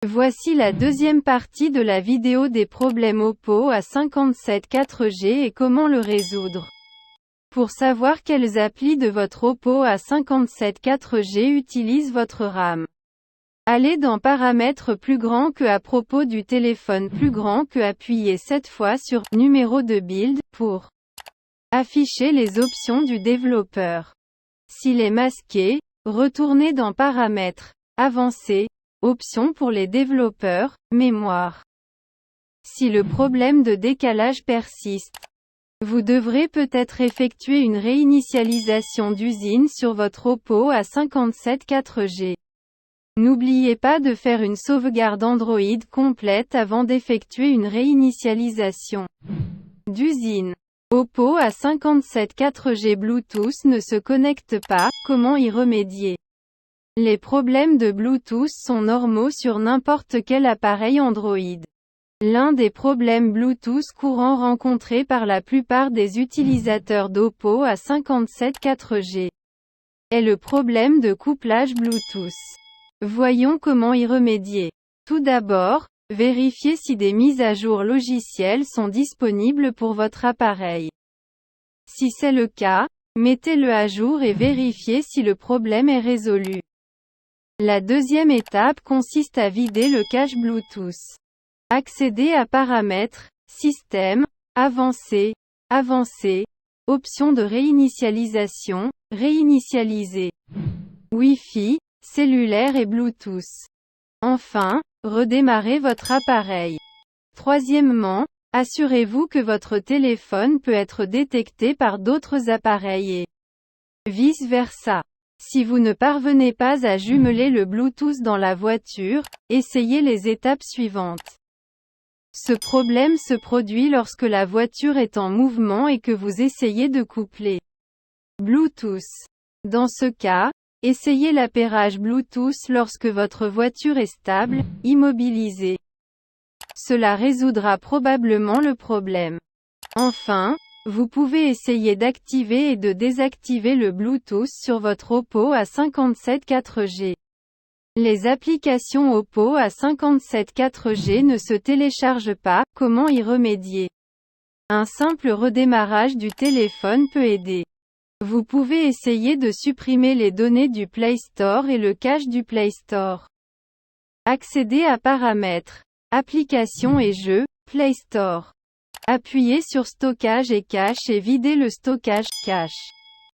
Voici la deuxième partie de la vidéo des problèmes Oppo A57 4G et comment le résoudre. Pour savoir quelles applis de votre Oppo A57 4G utilisent votre RAM. Allez dans Paramètres plus grand que à propos du téléphone plus grand que appuyez cette fois sur Numéro de build pour afficher les options du développeur. S'il est masqué, retournez dans Paramètres avancés, Options pour les développeurs, mémoire. Si le problème de décalage persiste, vous devrez peut-être effectuer une réinitialisation d'usine sur votre Oppo A57 4G. N'oubliez pas de faire une sauvegarde Android complète avant d'effectuer une réinitialisation d'usine. Oppo A57 4G Bluetooth ne se connecte pas, comment y remédier? Les problèmes de Bluetooth sont normaux sur n'importe quel appareil Android. L'un des problèmes Bluetooth courants rencontrés par la plupart des utilisateurs d'Oppo A57 4G est le problème de couplage Bluetooth. Voyons comment y remédier. Tout d'abord, vérifiez si des mises à jour logicielles sont disponibles pour votre appareil. Si c'est le cas, mettez-le à jour et vérifiez si le problème est résolu. La deuxième étape consiste à vider le cache Bluetooth. Accédez à Paramètres, Système, Avancé, Avancé, Options de réinitialisation, Réinitialiser. Wi-Fi, cellulaire et Bluetooth. Enfin, redémarrez votre appareil. Troisièmement, assurez-vous que votre téléphone peut être détecté par d'autres appareils et vice-versa. Si vous ne parvenez pas à jumeler le Bluetooth dans la voiture, essayez les étapes suivantes. Ce problème se produit lorsque la voiture est en mouvement et que vous essayez de coupler Bluetooth. Dans ce cas, essayez l'appairage Bluetooth lorsque votre voiture est stable, immobilisée. Cela résoudra probablement le problème. Enfin, vous pouvez essayer d'activer et de désactiver le Bluetooth sur votre Oppo A57 4G. Les applications Oppo A57 4G ne se téléchargent pas, comment y remédier? Un simple redémarrage du téléphone peut aider. Vous pouvez essayer de supprimer les données du Play Store et le cache du Play Store. Accédez à Paramètres, Applications et Jeux, Play Store. Appuyez sur Stockage et cache et videz le stockage cache.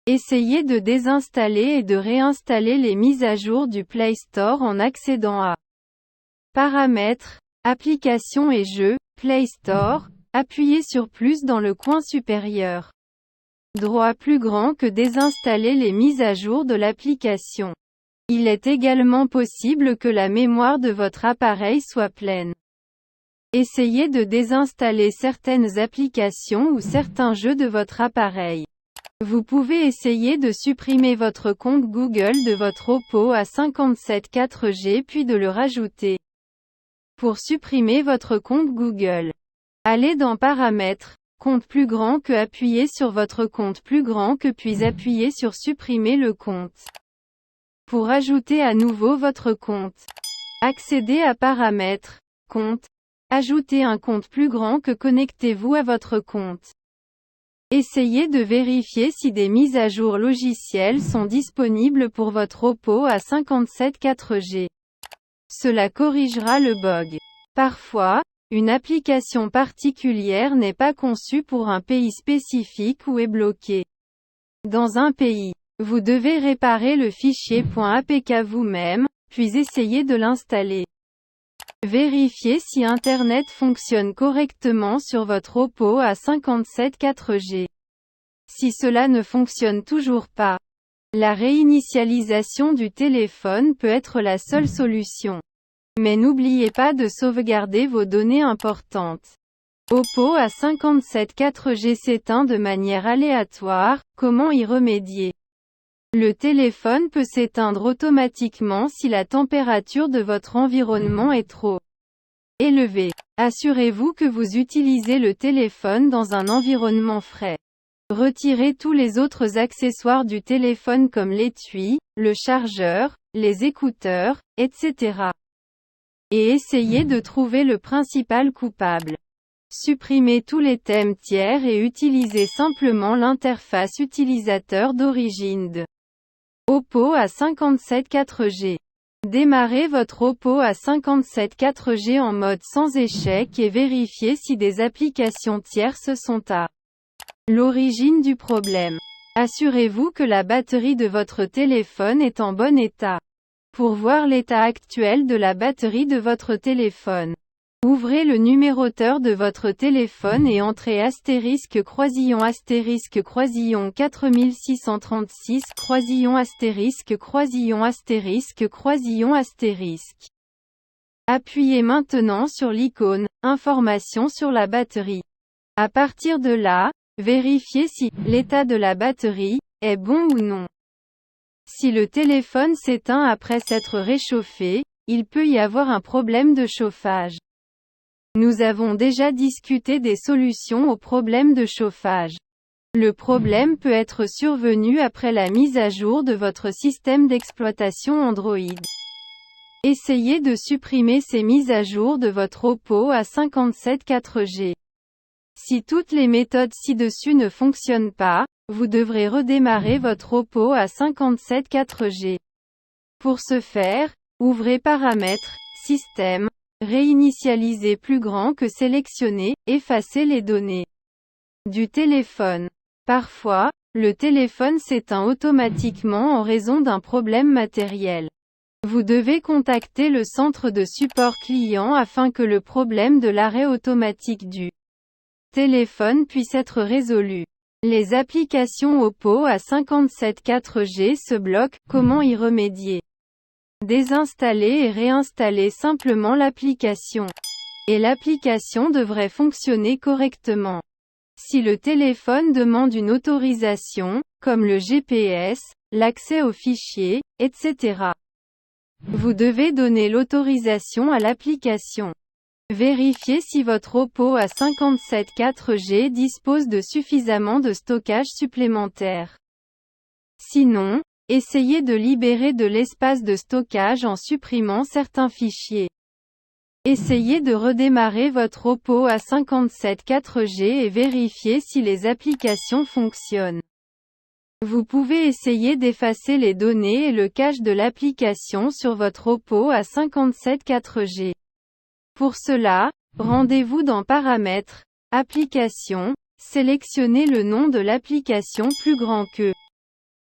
Essayez de désinstaller et de réinstaller les mises à jour du Play Store en accédant à Paramètres, Applications et Jeux, Play Store. Appuyez sur plus dans le coin supérieur droit plus grand que désinstaller les mises à jour de l'application. Il est également possible que la mémoire de votre appareil soit pleine. Essayez de désinstaller certaines applications ou certains jeux de votre appareil. Vous pouvez essayer de supprimer votre compte Google de votre Oppo A57 4G puis de le rajouter. Pour supprimer votre compte Google, allez dans Paramètres, Compte plus grand que appuyez sur votre compte plus grand que puis appuyez sur Supprimer le compte. Pour ajouter à nouveau votre compte, accédez à Paramètres, Compte. Ajoutez un compte plus grand que connectez-vous à votre compte. Essayez de vérifier si des mises à jour logicielles sont disponibles pour votre Oppo A57 4G. Cela corrigera le bug. Parfois, une application particulière n'est pas conçue pour un pays spécifique ou est bloquée dans un pays. Vous devez réparer le fichier .apk vous-même, puis essayer de l'installer. Vérifiez si Internet fonctionne correctement sur votre Oppo A57 4G. Si cela ne fonctionne toujours pas, la réinitialisation du téléphone peut être la seule solution. Mais n'oubliez pas de sauvegarder vos données importantes. Oppo A57 4G s'éteint de manière aléatoire, comment y remédier? Le téléphone peut s'éteindre automatiquement si la température de votre environnement est trop élevée. Assurez-vous que vous utilisez le téléphone dans un environnement frais. Retirez tous les autres accessoires du téléphone comme l'étui, le chargeur, les écouteurs, etc. et essayez de trouver le principal coupable. Supprimez tous les thèmes tiers et utilisez simplement l'interface utilisateur d'origine de Oppo A57 4G. Démarrez votre Oppo A57 4G en mode sans échec et vérifiez si des applications tierces sont à l'origine du problème. Assurez-vous que la batterie de votre téléphone est en bon état. Pour voir l'état actuel de la batterie de votre téléphone, ouvrez le numéroteur de votre téléphone et entrez *croisillon 4636 croisillon *. Appuyez maintenant sur l'icône « Information sur la batterie ». À partir de là, vérifiez si « l'état de la batterie » est bon ou non. Si le téléphone s'éteint après s'être réchauffé, il peut y avoir un problème de chauffage. Nous avons déjà discuté des solutions aux problèmes de chauffage. Le problème peut être survenu après la mise à jour de votre système d'exploitation Android. Essayez de supprimer ces mises à jour de votre Oppo A57 4G. Si toutes les méthodes ci-dessus ne fonctionnent pas, vous devrez redémarrer votre Oppo A57 4G. Pour ce faire, ouvrez Paramètres, Système, réinitialiser plus grand que sélectionner, effacer les données du téléphone. Parfois, le téléphone s'éteint automatiquement en raison d'un problème matériel. Vous devez contacter le centre de support client afin que le problème de l'arrêt automatique du téléphone puisse être résolu. Les applications Oppo A57 4G se bloquent, comment y remédier? Désinstaller et réinstaller simplement l'application. Et l'application devrait fonctionner correctement. Si le téléphone demande une autorisation, comme le GPS, l'accès aux fichiers, etc., vous devez donner l'autorisation à l'application. Vérifiez si votre Oppo A57 4G dispose de suffisamment de stockage supplémentaire. Sinon, essayez de libérer de l'espace de stockage en supprimant certains fichiers. Essayez de redémarrer votre Oppo A57 4G et vérifiez si les applications fonctionnent. Vous pouvez essayer d'effacer les données et le cache de l'application sur votre Oppo A57 4G. Pour cela, rendez-vous dans Paramètres, Applications, sélectionnez le nom de l'application plus grand que.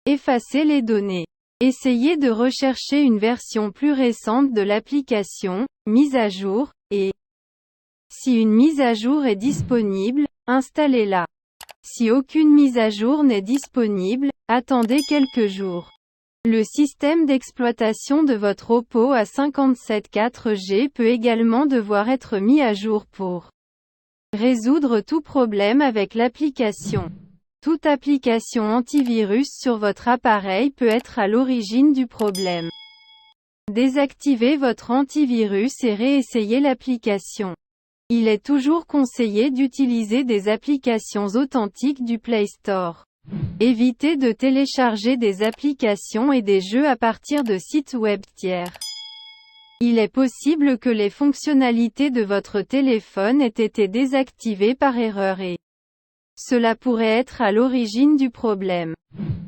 Effacez les données. Essayez de rechercher une version plus récente de l'application, mise à jour, et si une mise à jour est disponible, installez-la. Si aucune mise à jour n'est disponible, attendez quelques jours. Le système d'exploitation de votre Oppo A57 4G peut également devoir être mis à jour pour résoudre tout problème avec l'application. Toute application antivirus sur votre appareil peut être à l'origine du problème. Désactivez votre antivirus et réessayez l'application. Il est toujours conseillé d'utiliser des applications authentiques du Play Store. Évitez de télécharger des applications et des jeux à partir de sites web tiers. Il est possible que les fonctionnalités de votre téléphone aient été désactivées par erreur et cela pourrait être à l'origine du problème.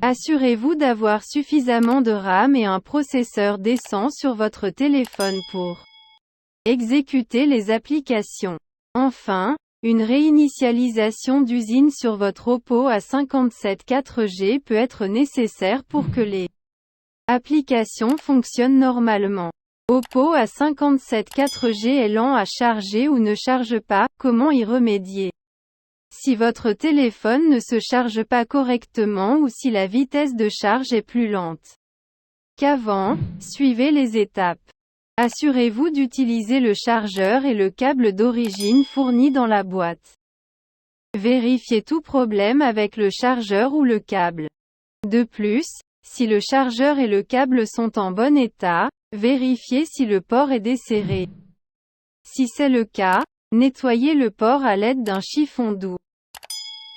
Assurez-vous d'avoir suffisamment de RAM et un processeur décent sur votre téléphone pour exécuter les applications. Enfin, une réinitialisation d'usine sur votre Oppo A57 4G peut être nécessaire pour que les applications fonctionnent normalement. Oppo A57 4G est lent à charger ou ne charge pas, comment y remédier? Si votre téléphone ne se charge pas correctement ou si la vitesse de charge est plus lente qu'avant, suivez les étapes. Assurez-vous d'utiliser le chargeur et le câble d'origine fourni dans la boîte. Vérifiez tout problème avec le chargeur ou le câble. De plus, si le chargeur et le câble sont en bon état, vérifiez si le port est desserré. Si c'est le cas, nettoyez le port à l'aide d'un chiffon doux.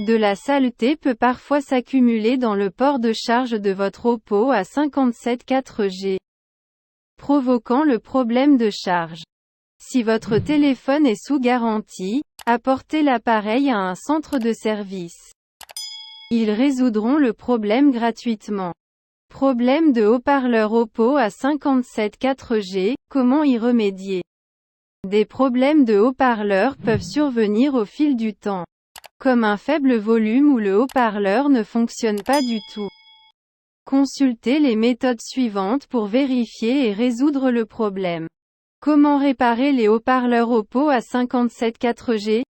De la saleté peut parfois s'accumuler dans le port de charge de votre Oppo A57 4G, provoquant le problème de charge. Si votre téléphone est sous garantie, apportez l'appareil à un centre de service. Ils résoudront le problème gratuitement. Problème de haut-parleur Oppo A57 4G, comment y remédier? Des problèmes de haut-parleur peuvent survenir au fil du temps. Comme un faible volume ou le haut-parleur ne fonctionne pas du tout. Consultez les méthodes suivantes pour vérifier et résoudre le problème. Comment réparer les haut-parleurs Oppo A57 4G?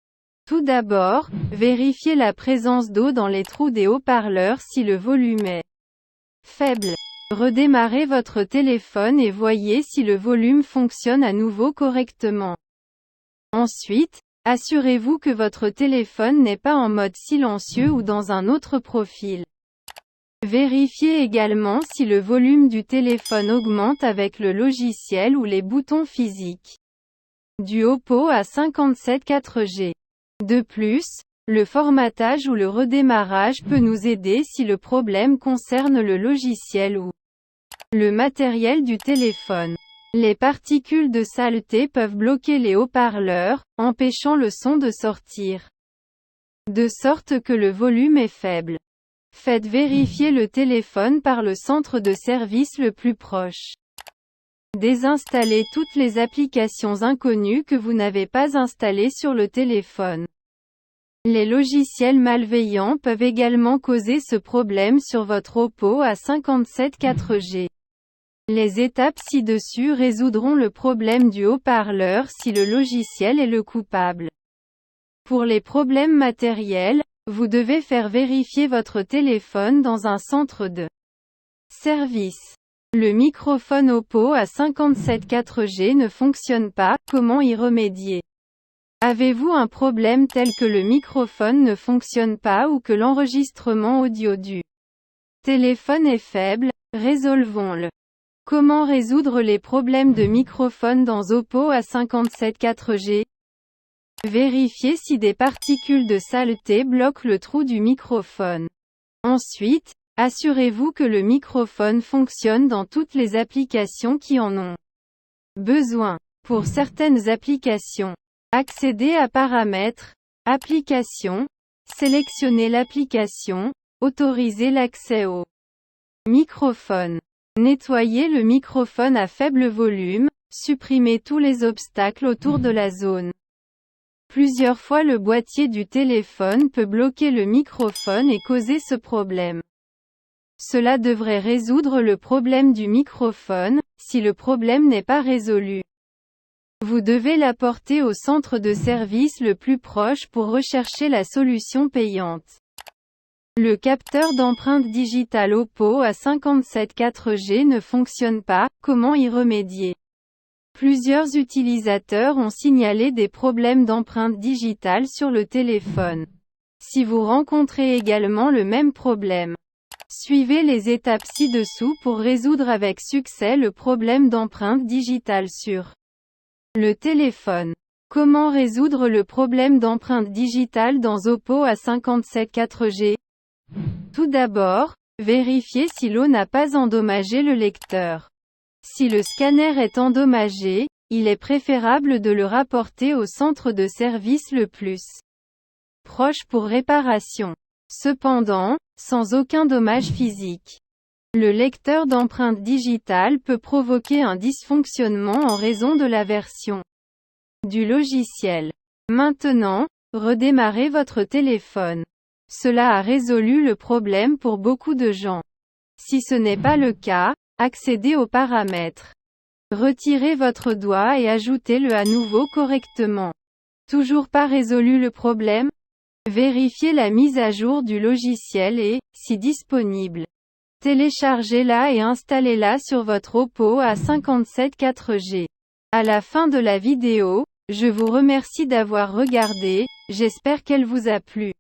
Tout d'abord, vérifiez la présence d'eau dans les trous des haut-parleurs si le volume est faible. Redémarrez votre téléphone et voyez si le volume fonctionne à nouveau correctement. Ensuite, assurez-vous que votre téléphone n'est pas en mode silencieux ou dans un autre profil. Vérifiez également si le volume du téléphone augmente avec le logiciel ou les boutons physiques du Oppo A57 4G. De plus, le formatage ou le redémarrage peut nous aider si le problème concerne le logiciel ou le matériel du téléphone. Les particules de saleté peuvent bloquer les haut-parleurs, empêchant le son de sortir. De sorte que le volume est faible. Faites vérifier le téléphone par le centre de service le plus proche. Désinstallez toutes les applications inconnues que vous n'avez pas installées sur le téléphone. Les logiciels malveillants peuvent également causer ce problème sur votre Oppo A57 4G. Les étapes ci-dessus résoudront le problème du haut-parleur si le logiciel est le coupable. Pour les problèmes matériels, vous devez faire vérifier votre téléphone dans un centre de service. Le microphone Oppo A57 4G ne fonctionne pas, comment y remédier? Avez-vous un problème tel que le microphone ne fonctionne pas ou que l'enregistrement audio du téléphone est faible? Résolvons-le. Comment résoudre les problèmes de microphone dans Oppo A57 4G? Vérifiez si des particules de saleté bloquent le trou du microphone. Ensuite, assurez-vous que le microphone fonctionne dans toutes les applications qui en ont besoin. Pour certaines applications, accédez à Paramètres, Applications, sélectionnez l'application, autorisez l'accès au microphone. Nettoyez le microphone à faible volume, supprimez tous les obstacles autour de la zone. Plusieurs fois le boîtier du téléphone peut bloquer le microphone et causer ce problème. Cela devrait résoudre le problème du microphone, si le problème n'est pas résolu. Vous devez l'apporter au centre de service le plus proche pour rechercher la solution payante. Le capteur d'empreinte digitale Oppo A57 4G ne fonctionne pas, comment y remédier? Plusieurs utilisateurs ont signalé des problèmes d'empreinte digitale sur le téléphone. Si vous rencontrez également le même problème, suivez les étapes ci-dessous pour résoudre avec succès le problème d'empreinte digitale sur le téléphone. Comment résoudre le problème d'empreinte digitale dans Oppo A57 4G? Tout d'abord, vérifiez si l'eau n'a pas endommagé le lecteur. Si le scanner est endommagé, il est préférable de le rapporter au centre de service le plus proche pour réparation. Cependant, sans aucun dommage physique. Le lecteur d'empreinte digitale peut provoquer un dysfonctionnement en raison de la version du logiciel. Maintenant, redémarrez votre téléphone. Cela a résolu le problème pour beaucoup de gens. Si ce n'est pas le cas, accédez aux paramètres. Retirez votre doigt et ajoutez-le à nouveau correctement. Toujours pas résolu le problème? Vérifiez la mise à jour du logiciel et, si disponible, téléchargez-la et installez-la sur votre Oppo A57 4G. À la fin de la vidéo, je vous remercie d'avoir regardé, j'espère qu'elle vous a plu.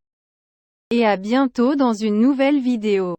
Et à bientôt dans une nouvelle vidéo.